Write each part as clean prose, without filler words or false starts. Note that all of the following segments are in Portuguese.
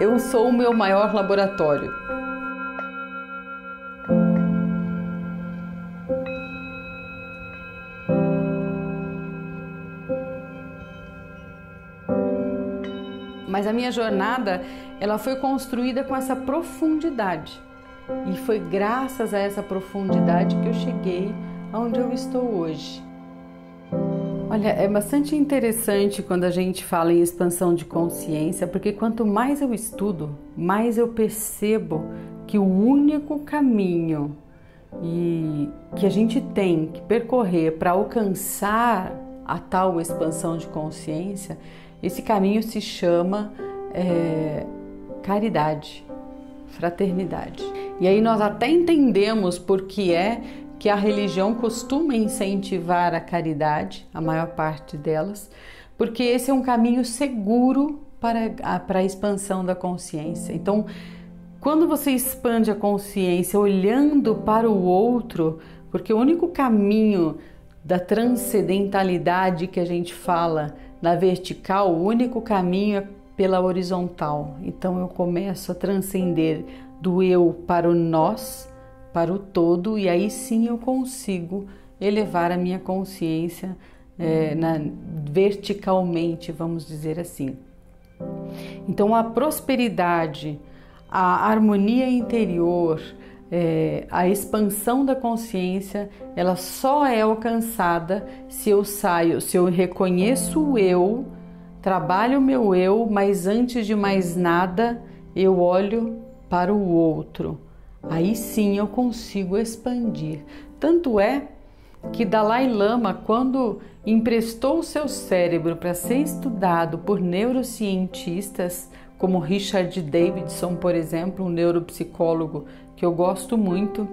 Eu sou o meu maior laboratório. Mas a minha jornada, ela foi construída com essa profundidade. E foi graças a essa profundidade que eu cheguei onde eu estou hoje. Olha, é bastante interessante quando a gente fala em expansão de consciência, porque quanto mais eu estudo, mais eu percebo que o único caminho que a gente tem que percorrer para alcançar a tal expansão de consciência, esse caminho se chama caridade, fraternidade. E aí nós até entendemos por que é que a religião costuma incentivar a caridade, a maior parte delas, porque esse é um caminho seguro para a expansão da consciência. Então, quando você expande a consciência olhando para o outro, porque o único caminho da transcendentalidade que a gente fala na vertical, o único caminho é pela horizontal. Então eu começo a transcender do eu para o nós, para o todo, e aí sim eu consigo elevar a minha consciência verticalmente, vamos dizer assim. Então a prosperidade, a harmonia interior, a expansão da consciência, ela só é alcançada se eu reconheço o eu, trabalho o meu eu, mas antes de mais nada eu olho para o outro. Aí sim eu consigo expandir. Tanto é que Dalai Lama, quando emprestou o seu cérebro para ser estudado por neurocientistas, como Richard Davidson, por exemplo, um neuropsicólogo que eu gosto muito,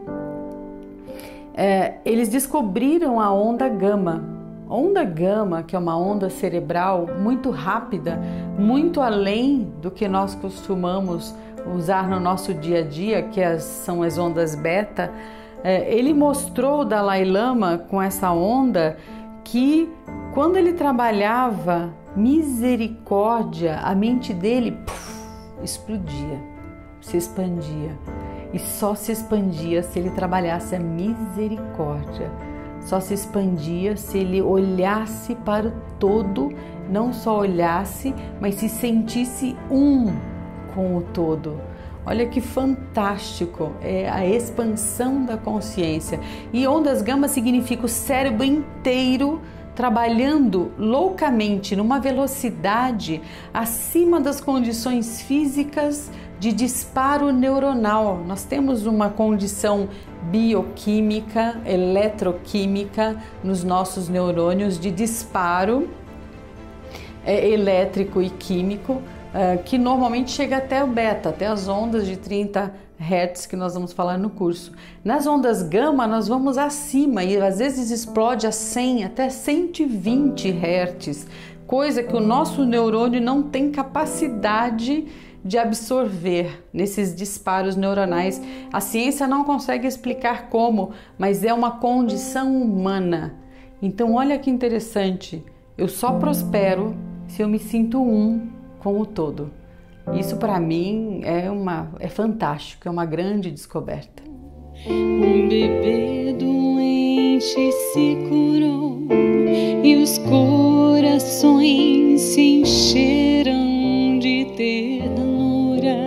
eles descobriram a onda gama. Onda gama, que é uma onda cerebral muito rápida, muito além do que nós costumamos usar no nosso dia a dia, que são as ondas beta. Ele mostrou, o Dalai Lama, com essa onda, que quando ele trabalhava misericórdia, a mente dele explodia, se expandia. E só se expandia se ele trabalhasse a misericórdia. Só se expandia se ele olhasse para o todo, não só olhasse, mas se sentisse um com o todo. Olha que fantástico, é a expansão da consciência. E ondas gama significa o cérebro inteiro trabalhando loucamente numa velocidade acima das condições físicas de disparo neuronal. Nós temos uma condição bioquímica, eletroquímica nos nossos neurônios de disparo elétrico e químico, que normalmente chega até o beta, até as ondas de 30 Hz que nós vamos falar no curso. Nas ondas gama nós vamos acima e às vezes explode a 100 até 120 Hz, coisa que o nosso neurônio não tem capacidade de absorver nesses disparos neuronais. A ciência não consegue explicar como, mas é uma condição humana. Então olha que interessante, eu só prospero se eu me sinto um com o todo. Isso para mim é fantástico, é uma grande descoberta. Um bebê doente se curou e os corações se encheram de ternura.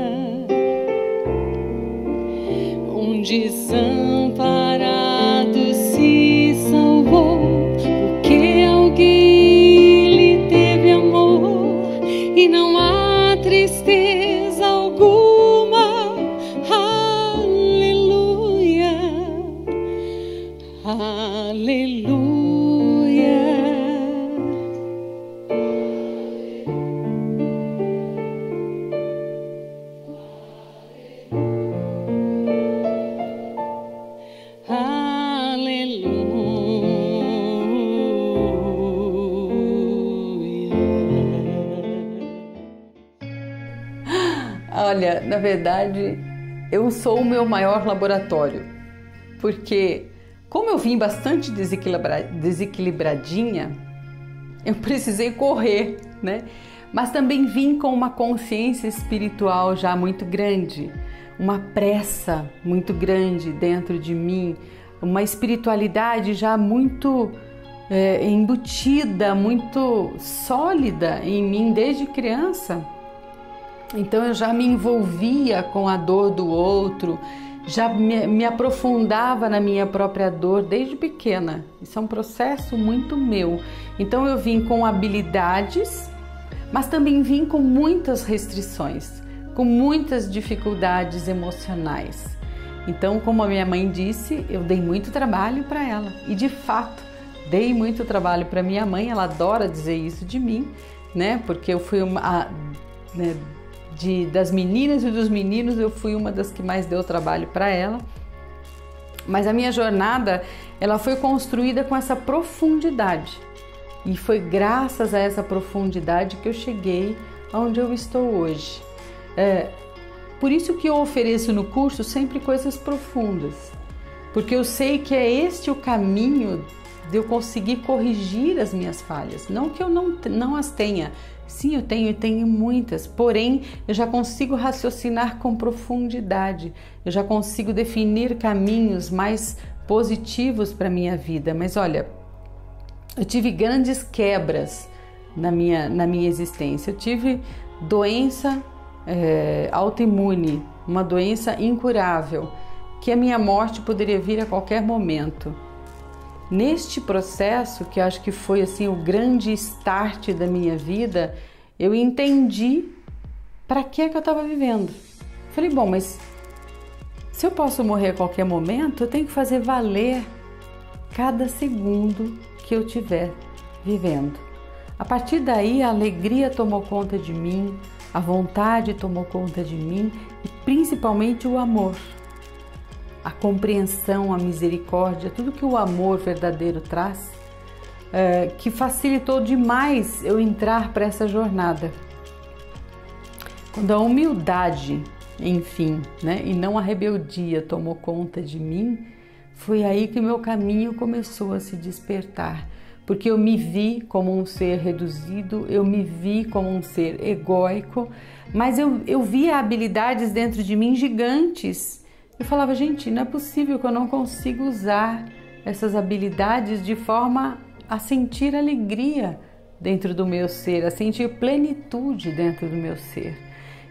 Um desamparado se salvou porque alguém lhe teve amor e não há tristeza alguma. Aleluia, aleluia. Olha, na verdade, eu sou o meu maior laboratório, porque como eu vim bastante desequilibradinha, eu precisei correr, né? mas também vim com uma consciência espiritual já muito grande, uma pressa muito grande dentro de mim, uma espiritualidade já muito embutida, muito sólida em mim desde criança. Então eu já me envolvia com a dor do outro, já me aprofundava na minha própria dor desde pequena. Isso é um processo muito meu. Então eu vim com habilidades, mas também vim com muitas restrições, com muitas dificuldades emocionais. Então, como a minha mãe disse, eu dei muito trabalho para ela. E de fato, dei muito trabalho para minha mãe. Ela adora dizer isso de mim, né? Porque eu fui das meninas e dos meninos, eu fui uma das que mais deu trabalho para ela. Mas a minha jornada, ela foi construída com essa profundidade. E foi graças a essa profundidade que eu cheguei onde eu estou hoje. Por isso que eu ofereço no curso sempre coisas profundas. Porque eu sei que é este o caminho de eu conseguir corrigir as minhas falhas. Não que eu não as tenha. Sim, eu tenho e tenho muitas, porém eu já consigo raciocinar com profundidade, eu já consigo definir caminhos mais positivos para a minha vida. Mas olha, eu tive grandes quebras na minha existência. Eu tive doença autoimune, uma doença incurável, que a minha morte poderia vir a qualquer momento. Neste processo, que acho que foi assim o grande start da minha vida, eu entendi para que eu estava vivendo. Falei, bom, mas se eu posso morrer a qualquer momento, eu tenho que fazer valer cada segundo que eu estiver vivendo. A partir daí, a alegria tomou conta de mim, a vontade tomou conta de mim e principalmente o amor. A compreensão, a misericórdia, tudo que o amor verdadeiro traz, que facilitou demais eu entrar para essa jornada. Quando a humildade, enfim, né, e não a rebeldia tomou conta de mim, foi aí que meu caminho começou a se despertar. Porque eu me vi como um ser reduzido, eu me vi como um ser egóico, mas eu via habilidades dentro de mim gigantes. Eu falava, gente, não é possível que eu não consiga usar essas habilidades de forma a sentir alegria dentro do meu ser, a sentir plenitude dentro do meu ser.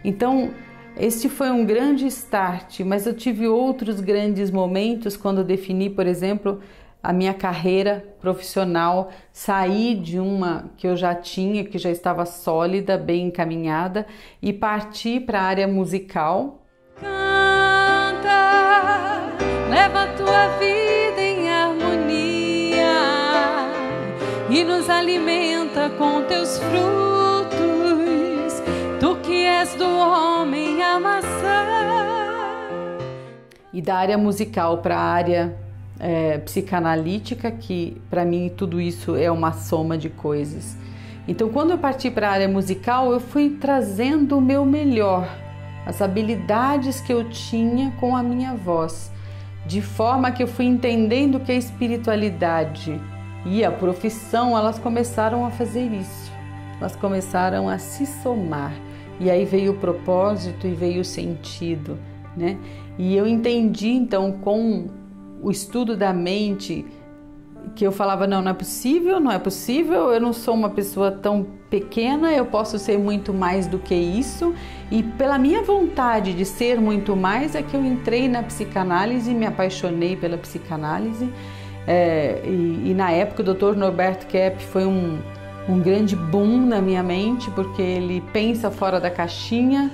Então, este foi um grande start, mas eu tive outros grandes momentos quando eu defini, por exemplo, a minha carreira profissional, saí de uma que eu já tinha, que já estava sólida, bem encaminhada, e parti para a área musical. Leva a tua vida em harmonia e nos alimenta com teus frutos. Tu que és do homem a maçã. E da área musical para a área psicanalítica, que para mim tudo isso é uma soma de coisas. Então, quando eu parti para a área musical, eu fui trazendo o meu melhor, as habilidades que eu tinha com a minha voz, de forma que eu fui entendendo que a espiritualidade e a profissão, elas começaram a fazer isso, elas começaram a se somar, e aí veio o propósito e veio o sentido, né? E eu entendi então com o estudo da mente que eu falava, não é possível, eu não sou uma pessoa tão pequena, eu posso ser muito mais do que isso, e pela minha vontade de ser muito mais é que eu entrei na psicanálise, me apaixonei pela psicanálise, e na época o Dr. Norberto Kepp foi um grande boom na minha mente, porque ele pensa fora da caixinha,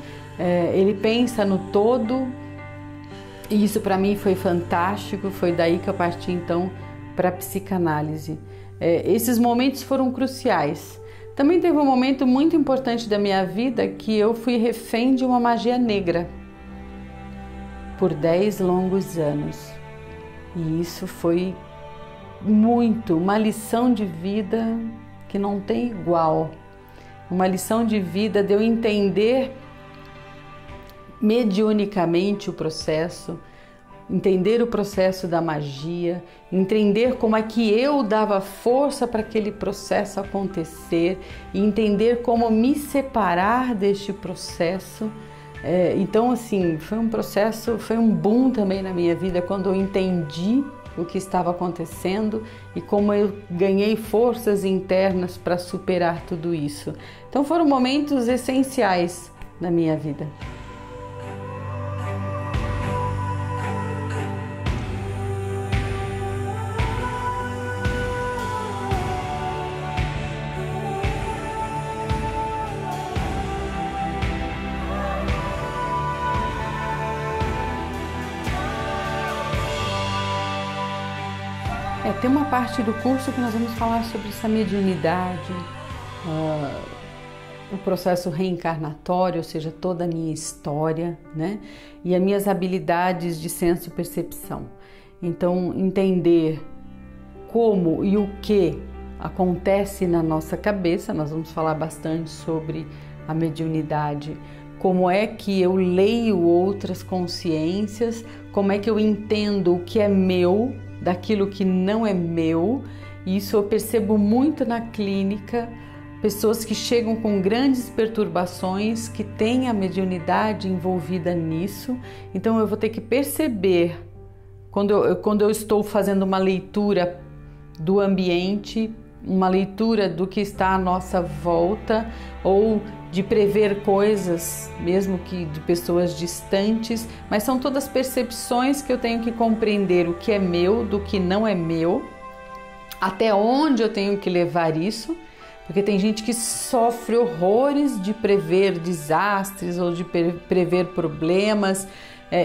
ele pensa no todo, e isso para mim foi fantástico. Foi daí que eu parti então para a psicanálise. Esses momentos foram cruciais. Também teve um momento muito importante da minha vida que eu fui refém de uma magia negra por 10 longos anos. E isso foi uma lição de vida que não tem igual. Uma lição de vida de eu entender mediunicamente o processo, entender o processo da magia, entender como é que eu dava força para aquele processo acontecer e entender como me separar deste processo. Então, assim, foi um processo, foi um boom também na minha vida quando eu entendi o que estava acontecendo e como eu ganhei forças internas para superar tudo isso. Então, foram momentos essenciais na minha vida. Tem uma parte do curso que nós vamos falar sobre essa mediunidade, o processo reencarnatório, ou seja, toda a minha história, né? E as minhas habilidades de senso-percepção. Então, entender como e o que acontece na nossa cabeça, nós vamos falar bastante sobre a mediunidade, como é que eu leio outras consciências, como é que eu entendo o que é meu, daquilo que não é meu. Isso eu percebo muito na clínica, pessoas que chegam com grandes perturbações, que têm a mediunidade envolvida nisso. Então eu vou ter que perceber, quando eu estou fazendo uma leitura do ambiente, uma leitura do que está à nossa volta, ou de prever coisas, mesmo que de pessoas distantes, mas são todas percepções que eu tenho que compreender o que é meu, do que não é meu, até onde eu tenho que levar isso, porque tem gente que sofre horrores de prever desastres ou de prever problemas,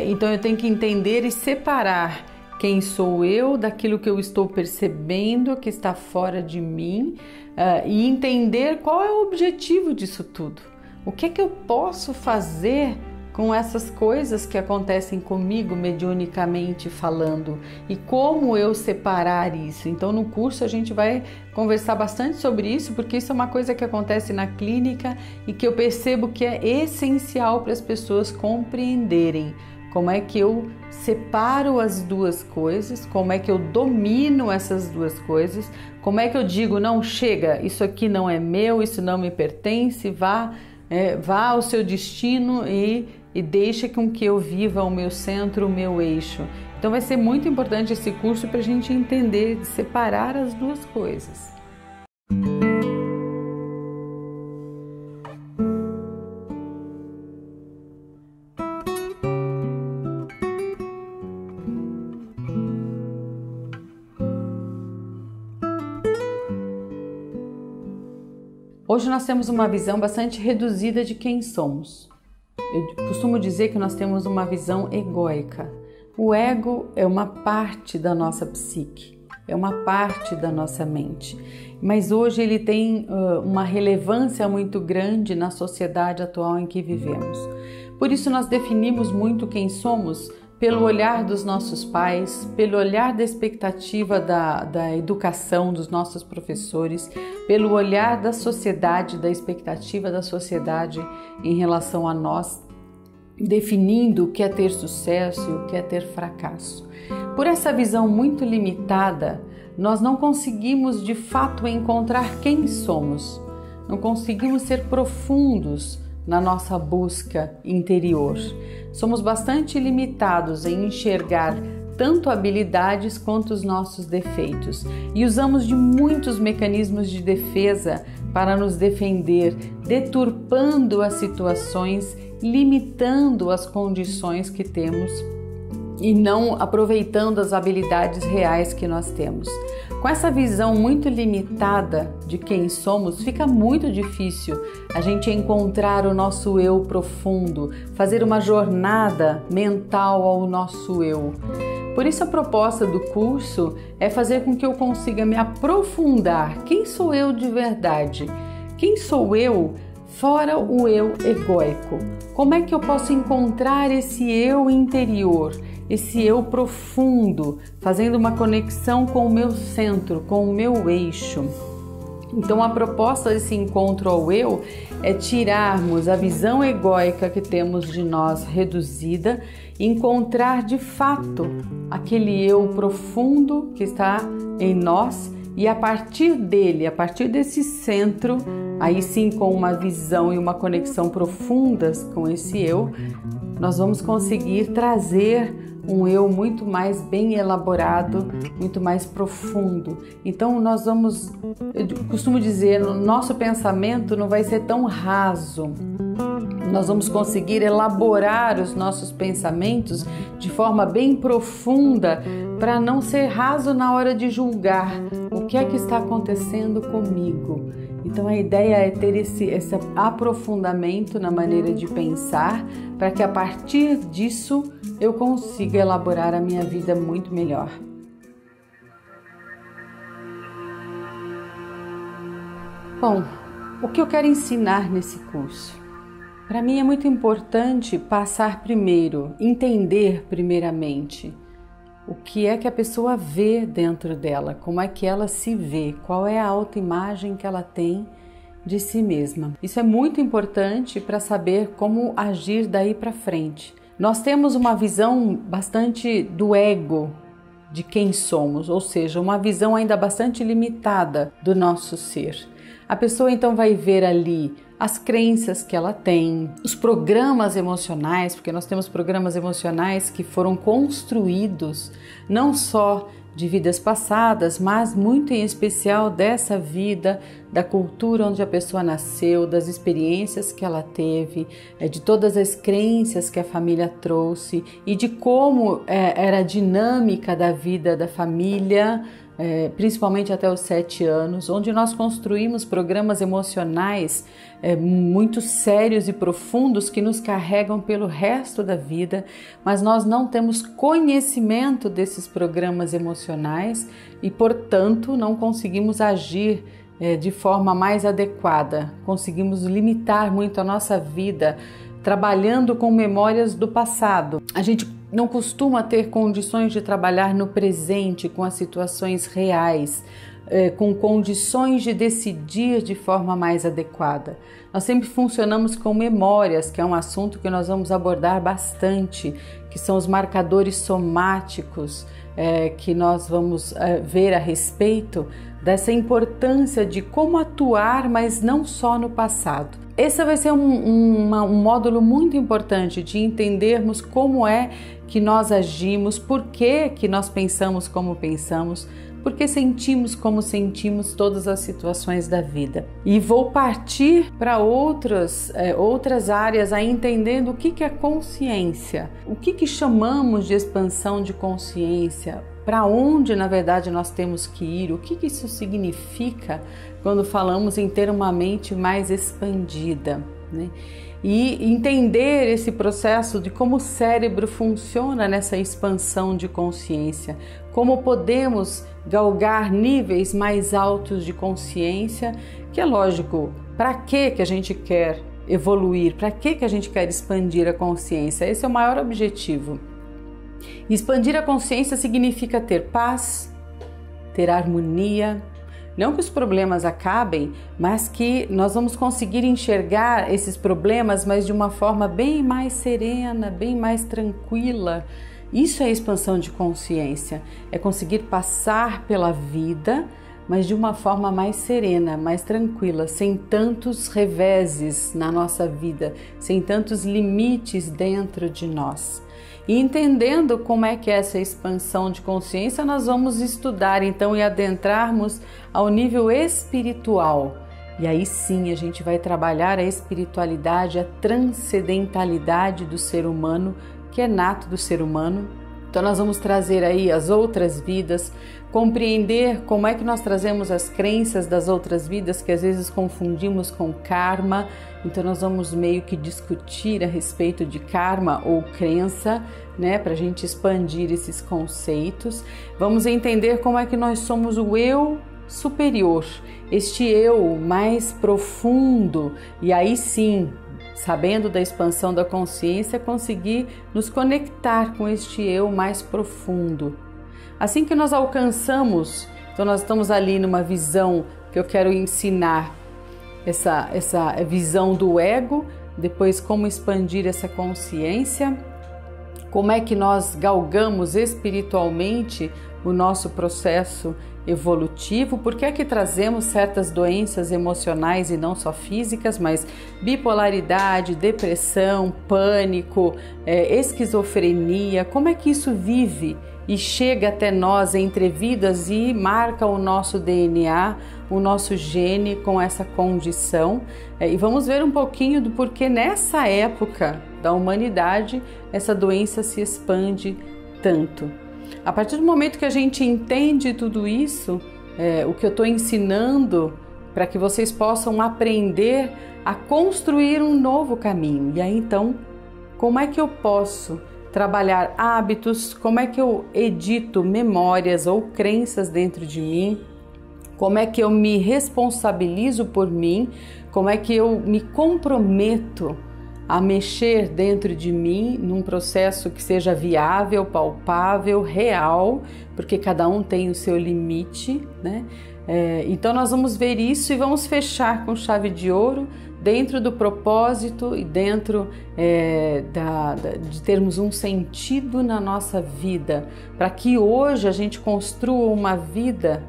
então eu tenho que entender e separar quem sou eu daquilo que eu estou percebendo que está fora de mim, e entender qual é o objetivo disso tudo. O que é que eu posso fazer com essas coisas que acontecem comigo mediunicamente falando e como eu separar isso. Então no curso a gente vai conversar bastante sobre isso, porque isso é uma coisa que acontece na clínica e que eu percebo que é essencial para as pessoas compreenderem. Como é que eu separo as duas coisas, como é que eu domino essas duas coisas, como é que eu digo, não, chega, isso aqui não é meu, isso não me pertence, vá ao seu destino e deixe com que eu viva o meu centro, o meu eixo. Então vai ser muito importante esse curso para a gente entender, separar as duas coisas. Hoje nós temos uma visão bastante reduzida de quem somos. Eu costumo dizer que nós temos uma visão egóica. O ego é uma parte da nossa psique, é uma parte da nossa mente. Mas hoje ele tem uma relevância muito grande na sociedade atual em que vivemos. Por isso nós definimos muito quem somos pelo olhar dos nossos pais, pelo olhar da expectativa da educação dos nossos professores, pelo olhar da sociedade, da expectativa da sociedade em relação a nós, definindo o que é ter sucesso e o que é ter fracasso. Por essa visão muito limitada, nós não conseguimos de fato encontrar quem somos, não conseguimos ser profundos na nossa busca interior. Somos bastante limitados em enxergar tanto habilidades quanto os nossos defeitos e usamos de muitos mecanismos de defesa para nos defender, deturpando as situações, limitando as condições que temos e não aproveitando as habilidades reais que nós temos. Com essa visão muito limitada de quem somos, fica muito difícil a gente encontrar o nosso eu profundo, fazer uma jornada mental ao nosso eu. Por isso a proposta do curso é fazer com que eu consiga me aprofundar. Quem sou eu de verdade? Quem sou eu fora o eu egóico? Como é que eu posso encontrar esse eu interior? Esse eu profundo, fazendo uma conexão com o meu centro, com o meu eixo. Então a proposta desse encontro ao eu é tirarmos a visão egóica que temos de nós reduzida e encontrar de fato aquele eu profundo que está em nós, e a partir dele, a partir desse centro, aí sim com uma visão e uma conexão profundas com esse eu, nós vamos conseguir trazer um eu muito mais bem elaborado, muito mais profundo. Então eu costumo dizer, o nosso pensamento não vai ser tão raso. Nós vamos conseguir elaborar os nossos pensamentos de forma bem profunda para não ser raso na hora de julgar o que é que está acontecendo comigo. Então a ideia é ter esse aprofundamento na maneira de pensar, para que a partir disso eu consiga elaborar a minha vida muito melhor. Bom, o que eu quero ensinar nesse curso? Para mim é muito importante passar primeiro, entender primeiramente o que é que a pessoa vê dentro dela, como é que ela se vê, qual é a autoimagem que ela tem de si mesma. Isso é muito importante para saber como agir daí para frente. Nós temos uma visão bastante do ego de quem somos, ou seja, uma visão ainda bastante limitada do nosso ser. A pessoa então vai ver ali as crenças que ela tem, os programas emocionais, porque nós temos programas emocionais que foram construídos não só de vidas passadas, mas muito em especial dessa vida, da cultura onde a pessoa nasceu, das experiências que ela teve, de todas as crenças que a família trouxe e de como era a dinâmica da vida da família, principalmente até os 7 anos, onde nós construímos programas emocionais muito sérios e profundos que nos carregam pelo resto da vida, mas nós não temos conhecimento desses programas emocionais e, portanto, não conseguimos agir de forma mais adequada, conseguimos limitar muito a nossa vida trabalhando com memórias do passado. A gente não costuma ter condições de trabalhar no presente com as situações reais, com condições de decidir de forma mais adequada. Nós sempre funcionamos com memórias, que é um assunto que nós vamos abordar bastante, que são os marcadores somáticos, que nós vamos ver a respeito dessa importância de como atuar, mas não só no passado. Esse vai ser um módulo muito importante de entendermos como é que nós agimos, por que nós pensamos como pensamos, por que sentimos como sentimos todas as situações da vida. E vou partir para outras áreas aí entendendo o que é consciência, o que chamamos de expansão de consciência, para onde na verdade nós temos que ir, o que isso significa quando falamos em ter uma mente mais expandida, né? E entender esse processo de como o cérebro funciona nessa expansão de consciência, como podemos galgar níveis mais altos de consciência, que é lógico, para que a gente quer evoluir, para que a gente quer expandir a consciência? Esse é o maior objetivo. Expandir a consciência significa ter paz, ter harmonia. Não que os problemas acabem, mas que nós vamos conseguir enxergar esses problemas, mas de uma forma bem mais serena, bem mais tranquila. Isso é a expansão de consciência, é conseguir passar pela vida, mas de uma forma mais serena, mais tranquila, sem tantos reveses na nossa vida, sem tantos limites dentro de nós. E entendendo como é que é essa expansão de consciência, nós vamos estudar então e adentrarmos ao nível espiritual. E aí sim a gente vai trabalhar a espiritualidade, a transcendentalidade do ser humano, que é nato do ser humano. Então nós vamos trazer aí as outras vidas, compreender como é que nós trazemos as crenças das outras vidas, que às vezes confundimos com karma. Então nós vamos meio que discutir a respeito de karma ou crença, né, para a gente expandir esses conceitos. Vamos entender como é que nós somos o eu superior, este eu mais profundo, e aí sim, sabendo da expansão da consciência, conseguir nos conectar com este eu mais profundo. Assim que nós alcançamos, então nós estamos ali numa visão que eu quero ensinar essa visão do ego, depois como expandir essa consciência, como é que nós galgamos espiritualmente o nosso processo evolutivo, por que é que trazemos certas doenças emocionais e não só físicas, mas bipolaridade, depressão, pânico, esquizofrenia, como é que isso vive e chega até nós entre vidas e marca o nosso DNA, o nosso gene com essa condição. E vamos ver um pouquinho do porquê nessa época da humanidade essa doença se expande tanto. A partir do momento que a gente entende tudo isso, o que eu estou ensinando para que vocês possam aprender a construir um novo caminho. E aí então, como é que eu posso trabalhar hábitos, como é que eu edito memórias ou crenças dentro de mim, como é que eu me responsabilizo por mim, como é que eu me comprometo a mexer dentro de mim num processo que seja viável, palpável, real, porque cada um tem o seu limite, né? Então nós vamos ver isso e vamos fechar com chave de ouro dentro do propósito e dentro de termos um sentido na nossa vida, para que hoje a gente construa uma vida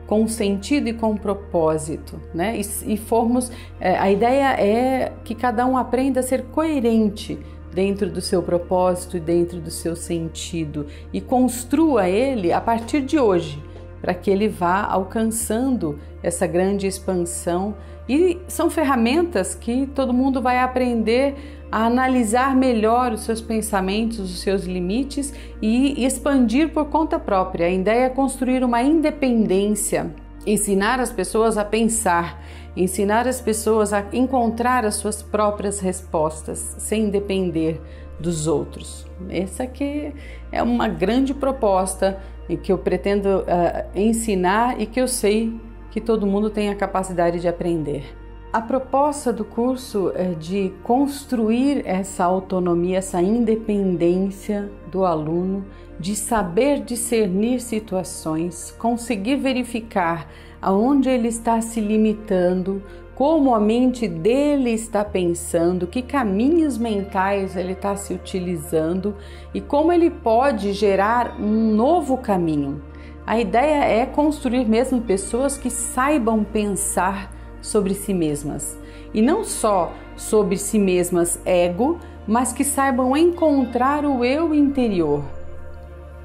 com sentido e com propósito, né? E formos, a ideia é que cada um aprenda a ser coerente dentro do seu propósito e dentro do seu sentido e construa ele a partir de hoje, para que ele vá alcançando essa grande expansão. E são ferramentas que todo mundo vai aprender a analisar melhor os seus pensamentos, os seus limites e expandir por conta própria. A ideia é construir uma independência, ensinar as pessoas a pensar, ensinar as pessoas a encontrar as suas próprias respostas, sem depender dos outros. Essa aqui é uma grande proposta que eu pretendo ensinar e que eu sei que todo mundo tem a capacidade de aprender. A proposta do curso é de construir essa autonomia, essa independência do aluno, de saber discernir situações, conseguir verificar aonde ele está se limitando, como a mente dele está pensando, que caminhos mentais ele está se utilizando e como ele pode gerar um novo caminho. A ideia é construir mesmo pessoas que saibam pensar sobre si mesmas. E não só sobre si mesmas ego, mas que saibam encontrar o eu interior.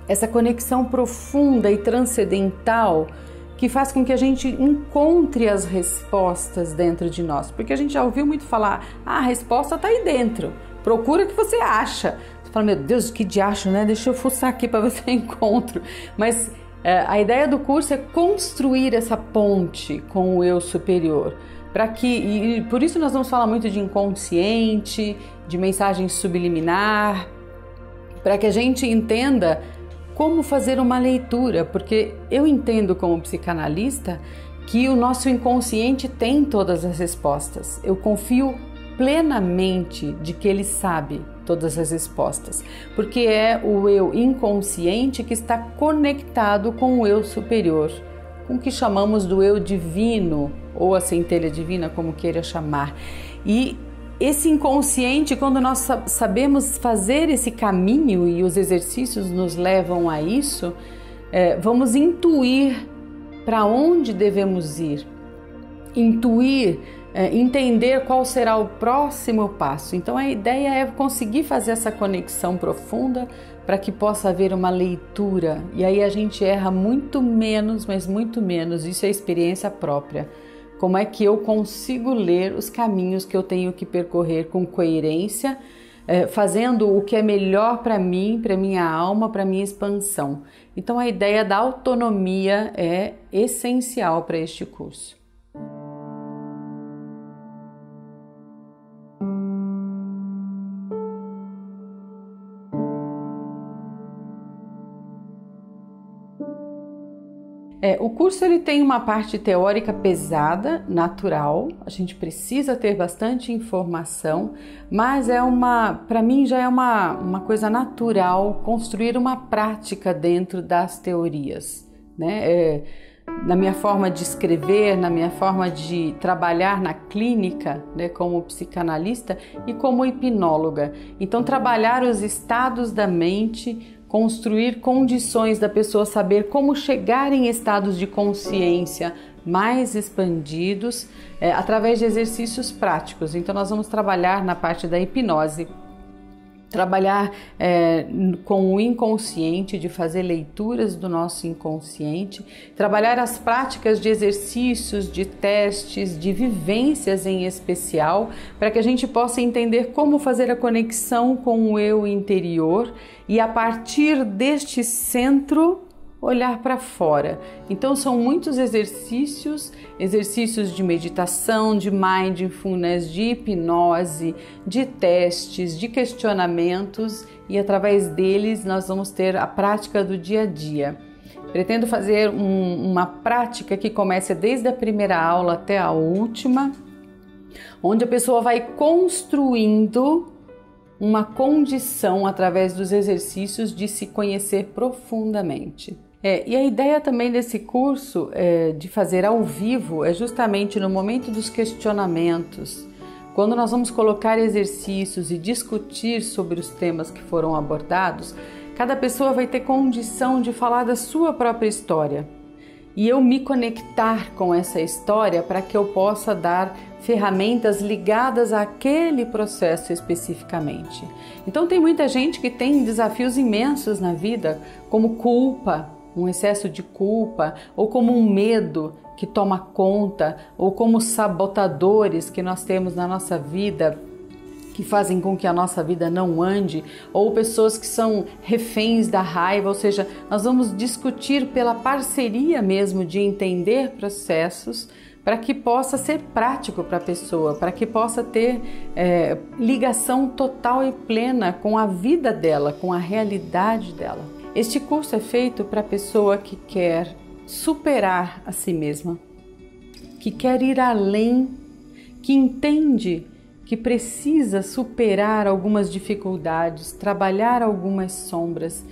Essa conexão profunda e transcendental que faz com que a gente encontre as respostas dentro de nós. Porque a gente já ouviu muito falar, a resposta está aí dentro, procura o que você acha. Você fala, meu Deus, que diacho, né? Deixa eu fuçar aqui para ver se eu encontro. Mas a ideia do curso é construir essa ponte com o eu superior, para que, e por isso nós vamos falar muito de inconsciente, de mensagem subliminar, para que a gente entenda como fazer uma leitura, porque eu entendo como psicanalista que o nosso inconsciente tem todas as respostas. Eu confio plenamente de que ele sabe todas as respostas, porque é o eu inconsciente que está conectado com o eu superior, com o que chamamos do eu divino, ou a centelha divina, como queira chamar. E esse inconsciente, quando nós sabemos fazer esse caminho e os exercícios nos levam a isso, vamos intuir para onde devemos ir, entender qual será o próximo passo. Então a ideia é conseguir fazer essa conexão profunda para que possa haver uma leitura, e aí a gente erra muito menos, mas muito menos, isso é experiência própria. Como é que eu consigo ler os caminhos que eu tenho que percorrer com coerência, fazendo o que é melhor para mim, para minha alma, para minha expansão. Então a ideia da autonomia é essencial para este curso. O curso ele tem uma parte teórica pesada, natural, a gente precisa ter bastante informação, mas para mim já é uma coisa natural construir uma prática dentro das teorias, né? na minha forma de escrever, na minha forma de trabalhar na clínica, né, como psicanalista e como hipnóloga. Então, trabalhar os estados da mente, construir condições da pessoa saber como chegar em estados de consciência mais expandidos através de exercícios práticos. Então, nós vamos trabalhar na parte da hipnose, trabalhar com o inconsciente, de fazer leituras do nosso inconsciente, trabalhar as práticas de exercícios, de testes, de vivências em especial, para que a gente possa entender como fazer a conexão com o eu interior e a partir deste centro olhar para fora. Então são muitos exercícios de meditação, de mindfulness, de hipnose, de testes, de questionamentos e através deles nós vamos ter a prática do dia a dia. Pretendo fazer uma prática que comece desde a primeira aula até a última, onde a pessoa vai construindo uma condição através dos exercícios de se conhecer profundamente. E a ideia também desse curso de fazer ao vivo é justamente no momento dos questionamentos, quando nós vamos colocar exercícios e discutir sobre os temas que foram abordados, cada pessoa vai ter condição de falar da sua própria história e eu me conectar com essa história para que eu possa dar ferramentas ligadas àquele processo especificamente. Então tem muita gente que tem desafios imensos na vida, como culpa, um excesso de culpa, ou como um medo que toma conta, ou como sabotadores que nós temos na nossa vida, que fazem com que a nossa vida não ande, ou pessoas que são reféns da raiva, ou seja, nós vamos discutir pela parceria mesmo de entender processos para que possa ser prático para a pessoa, para que possa ter ligação total e plena com a vida dela, com a realidade dela. Este curso é feito para a pessoa que quer superar a si mesma, que quer ir além, que entende que precisa superar algumas dificuldades, trabalhar algumas sombras,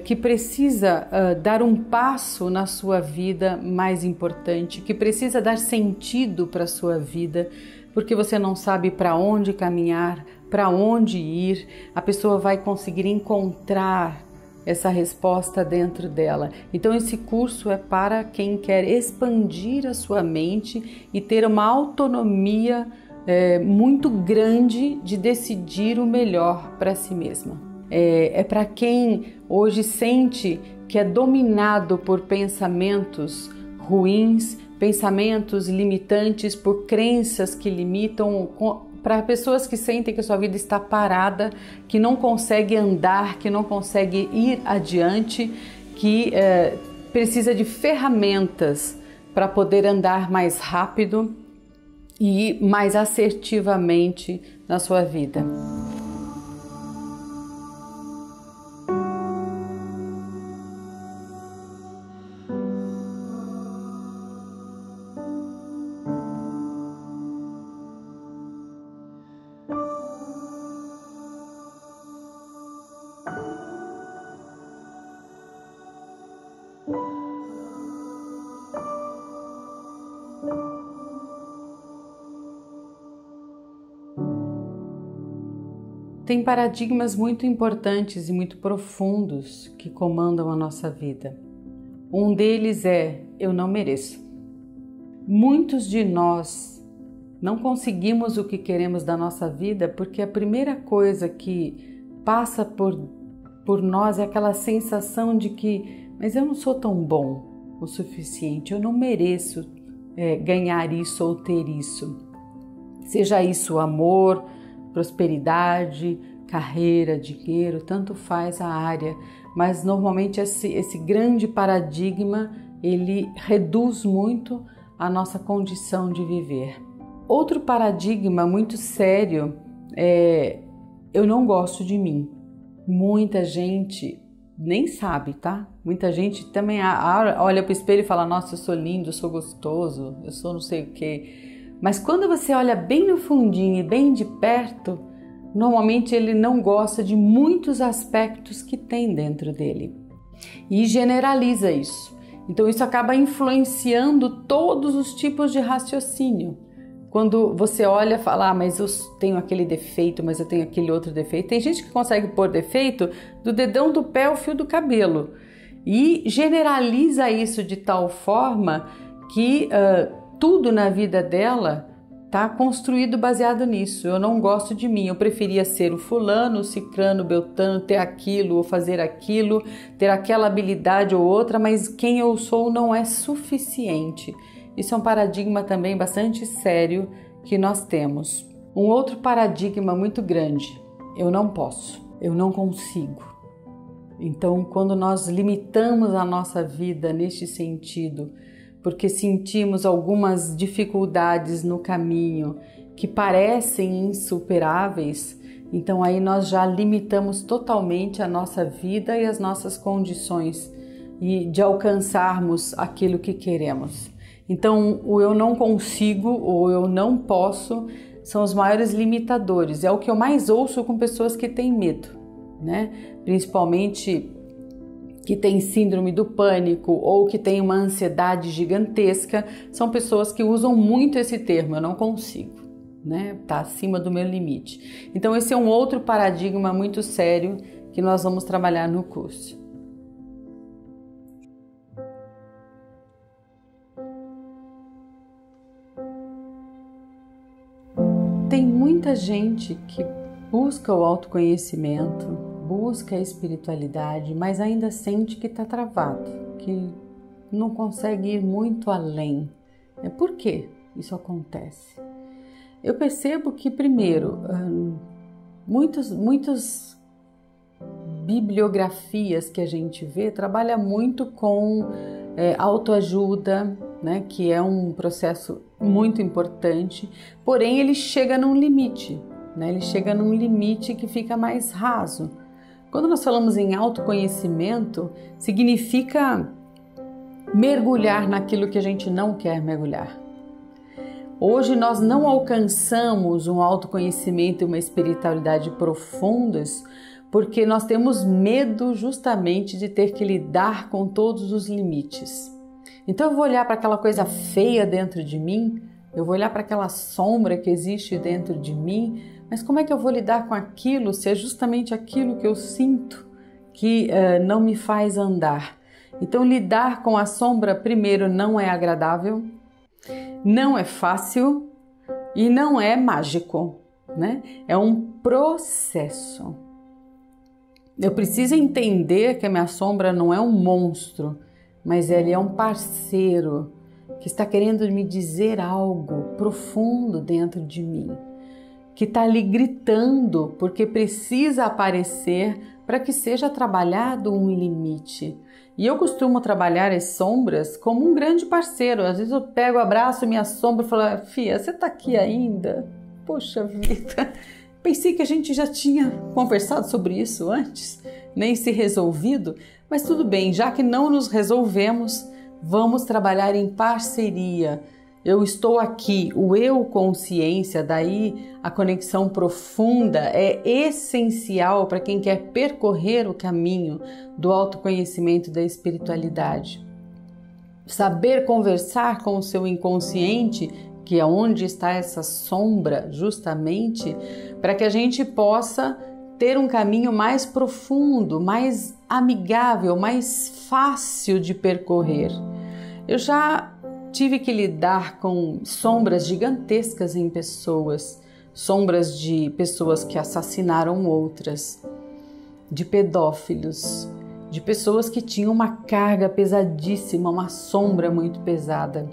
que precisa dar um passo na sua vida mais importante, que precisa dar sentido para a sua vida, porque você não sabe para onde caminhar, para onde ir. A pessoa vai conseguir encontrar essa resposta dentro dela. Então esse curso é para quem quer expandir a sua mente e ter uma autonomia muito grande de decidir o melhor para si mesma. É para quem hoje sente que é dominado por pensamentos ruins, pensamentos limitantes, por crenças que limitam, para pessoas que sentem que a sua vida está parada, que não consegue andar, que não consegue ir adiante, que precisa de ferramentas para poder andar mais rápido e mais assertivamente na sua vida. Tem paradigmas muito importantes e muito profundos que comandam a nossa vida. Um deles é: eu não mereço. Muitos de nós não conseguimos o que queremos da nossa vida porque a primeira coisa que passa por nós é aquela sensação de que, mas eu não sou tão bom o suficiente, eu não mereço ganhar isso ou ter isso. Seja isso amor, prosperidade, carreira, dinheiro, tanto faz a área, mas normalmente esse grande paradigma ele reduz muito a nossa condição de viver. Outro paradigma muito sério é: eu não gosto de mim. Muita gente nem sabe, tá? Muita gente também olha para o espelho e fala: nossa, eu sou lindo, eu sou gostoso, eu sou não sei o quê. Mas quando você olha bem no fundinho e bem de perto, normalmente ele não gosta de muitos aspectos que tem dentro dele e generaliza isso. Então isso acaba influenciando todos os tipos de raciocínio. Quando você olha e fala, mas eu tenho aquele defeito, mas eu tenho aquele outro defeito. Tem gente que consegue pôr defeito do dedão do pé ao fio do cabelo e generaliza isso de tal forma que tudo na vida dela está construído baseado nisso. Eu não gosto de mim, eu preferia ser o fulano, o cicrano, o beltrano, ter aquilo ou fazer aquilo, ter aquela habilidade ou outra, mas quem eu sou não é suficiente. Isso é um paradigma também bastante sério que nós temos. Um outro paradigma muito grande, eu não posso, eu não consigo. Então, quando nós limitamos a nossa vida neste sentido, porque sentimos algumas dificuldades no caminho que parecem insuperáveis, então aí nós já limitamos totalmente a nossa vida e as nossas condições de alcançarmos aquilo que queremos. Então, o eu não consigo ou eu não posso são os maiores limitadores. É o que eu mais ouço com pessoas que têm medo, né? Principalmente que tem síndrome do pânico ou que tem uma ansiedade gigantesca, são pessoas que usam muito esse termo, eu não consigo, né? Tá acima do meu limite. Então esse é um outro paradigma muito sério que nós vamos trabalhar no curso. Tem muita gente que busca o autoconhecimento, busca a espiritualidade, mas ainda sente que está travado, que não consegue ir muito além. Por que isso acontece? Eu percebo que, primeiro, muitas bibliografias que a gente vê trabalha muito com autoajuda, né, que é um processo muito importante, porém ele chega num limite, né, ele chega num limite que fica mais raso. Quando nós falamos em autoconhecimento, significa mergulhar naquilo que a gente não quer mergulhar. Hoje nós não alcançamos um autoconhecimento e uma espiritualidade profundas porque nós temos medo justamente de ter que lidar com todos os limites. Então eu vou olhar para aquela coisa feia dentro de mim, eu vou olhar para aquela sombra que existe dentro de mim, mas como é que eu vou lidar com aquilo se é justamente aquilo que eu sinto que não me faz andar? Então lidar com a sombra primeiro não é agradável, não é fácil e não é mágico, né? É um processo. Eu preciso entender que a minha sombra não é um monstro, mas ele é um parceiro que está querendo me dizer algo profundo dentro de mim, que está ali gritando porque precisa aparecer para que seja trabalhado um limite. E eu costumo trabalhar as sombras como um grande parceiro. Às vezes eu pego, abraço minha sombra e falo, Fia, você está aqui ainda? Poxa vida, pensei que a gente já tinha conversado sobre isso antes, nem se resolvido, mas tudo bem, já que não nos resolvemos, vamos trabalhar em parceria. Eu estou aqui, o eu consciência, daí a conexão profunda é essencial para quem quer percorrer o caminho do autoconhecimento e da espiritualidade. Saber conversar com o seu inconsciente, que é onde está essa sombra, justamente, para que a gente possa ter um caminho mais profundo, mais amigável, mais fácil de percorrer. Eu já tive que lidar com sombras gigantescas em pessoas, sombras de pessoas que assassinaram outras, de pedófilos, de pessoas que tinham uma carga pesadíssima, uma sombra muito pesada.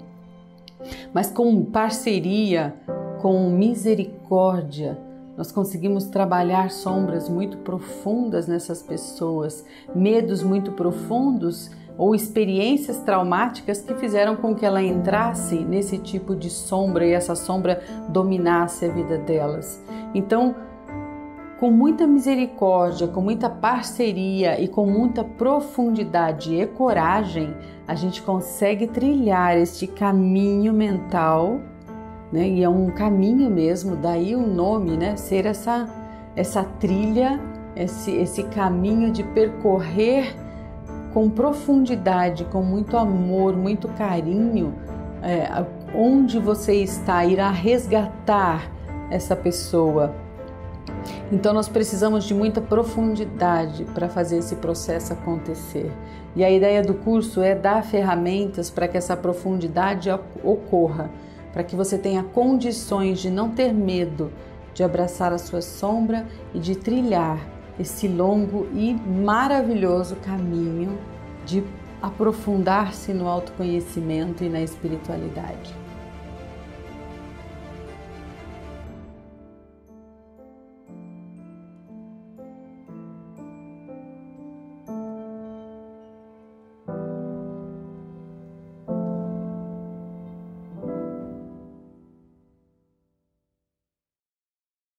Mas com parceria, com misericórdia, nós conseguimos trabalhar sombras muito profundas nessas pessoas, medos muito profundos ou experiências traumáticas que fizeram com que ela entrasse nesse tipo de sombra e essa sombra dominasse a vida delas. Então, com muita misericórdia, com muita parceria e com muita profundidade e coragem, a gente consegue trilhar este caminho mental, né? E é um caminho mesmo, daí o nome, né? Ser essa trilha, esse caminho de percorrer com profundidade, com muito amor, muito carinho, onde você está, irá resgatar essa pessoa. Então nós precisamos de muita profundidade para fazer esse processo acontecer. E a ideia do curso é dar ferramentas para que essa profundidade ocorra, para que você tenha condições de não ter medo de abraçar a sua sombra e de trilhar esse longo e maravilhoso caminho de aprofundar-se no autoconhecimento e na espiritualidade.